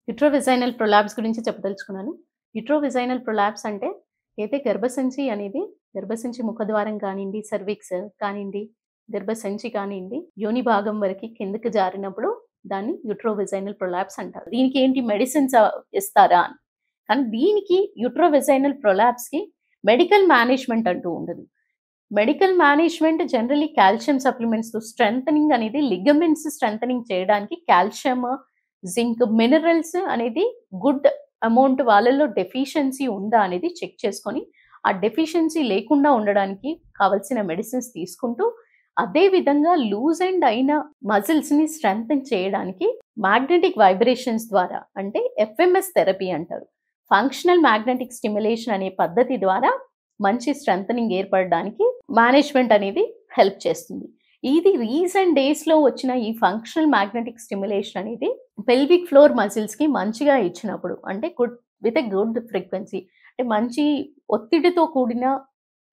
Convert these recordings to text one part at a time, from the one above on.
యుట్రోవిజైనల్ prolapse గురించి చెప్పదలుచుకున్నాను. యుట్రోవిజైనల్ prolapse అంటే అయితే గర్భసంచి అనేది గర్భసంచి ముఖద్వారం కానియండి, సర్విక్స్ కానియండి, గర్భసంచి కానియండి, యోని భాగం వరకి కిందకి జారినప్పుడు దాన్ని యుట్రోవిజైనల్ ప్రొలాప్స్ అంటారు. దీనికి ఏంటి మెడిసిన్స్ ఇస్తారా అని. కానీ దీనికి యుట్రోవిజైనల్ ప్రొలాప్స్‌కి మెడికల్ మేనేజ్‌మెంట్ అంటూ ఉండదు. మెడికల్ మేనేజ్‌మెంట్ జనరల్లీ కాల్షియం సప్లిమెంట్స్‌తో స్ట్రెంథెనింగ్ అనేది లిగమెంట్స్ స్ట్రెంథెనింగ్ చేయడానికి కాల్షియం, జింక్, మినరల్స్ అనేది గుడ్ అమౌంట్ వాళ్ళలో డెఫిషియన్సీ ఉందా అనేది చెక్ చేసుకొని, ఆ డెఫిషియన్సీ లేకుండా ఉండడానికి కావాల్సిన మెడిసిన్స్ తీసుకుంటూ, అదే విధంగా లూజ్ ఎండ్ అయిన మజిల్స్‌ని స్ట్రెంథెన్ చేయడానికి మాగ్నెటిక్ వైబ్రేషన్స్ ద్వారా అంటే ఎఫ్ఎంఎస్ థెరపీ అంటారు. ఫంక్షనల్ మాగ్నెటిక్ స్టిమ్యులేషన్ అనే పద్ధతి ద్వారా మంచి స్ట్రెంథెనింగ్ ఏర్పడడానికి మేనేజ్‌మెంట్ అనేది హెల్ప్ చేస్తుంది. ఇది రీసెంట్ డేస్‌లో వచ్చిన ఈ ఫంక్షనల్ మాగ్నెటిక్ స్టిమ్యులేషన్ అనేది పెల్విక్ ఫ్లోర్ మజిల్స్‌కి మంచిగా ఇచ్చినప్పుడు అంటే విత్ ఎ గుడ్ ఫ్రీక్వెన్సీ అంటే మంచి ఒత్తిడితో కూడిన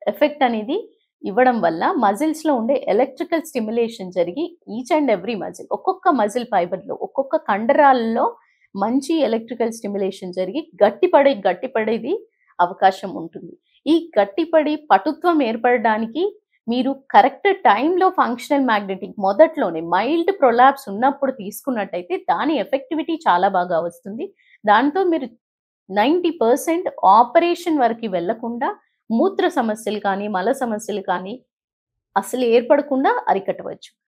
ఎఫెక్ట్ అనేది ఇవ్వడం వల్ల మజిల్స్‌లో ఉండే ఎలక్ట్రికల్ స్టిమ్యులేషన్ జరిగి ఈచ్ అండ్ ఎవ్రీ మజిల్ ఒక్కొక్క మజిల్ ఫైబర్‌లో ఒక్కొక్క కండరాల్లో మంచి ఎలక్ట్రికల్ స్టిమ్యులేషన్ జరిగి గట్టిపడేది అవకాశం ఉంటుంది. ఈ గట్టిపడి పటుత్వం ఏర్పడడానికి మీరు కరెక్ట్ టైంలో ఫంక్షనల్ మ్యాగ్నెటిక్ మొదట్లోనే మైల్డ్ ప్రొలాప్స్ ఉన్నప్పుడు తీసుకున్నట్టయితే దాని ఎఫెక్టివిటీ చాలా బాగా వస్తుంది. దాంతో మీరు 90% ఆపరేషన్ వరకు వెళ్ళకుండా మూత్ర సమస్యలు కానీ, మల సమస్యలు కానీ అసలు ఏర్పడకుండా అరికట్టవచ్చు.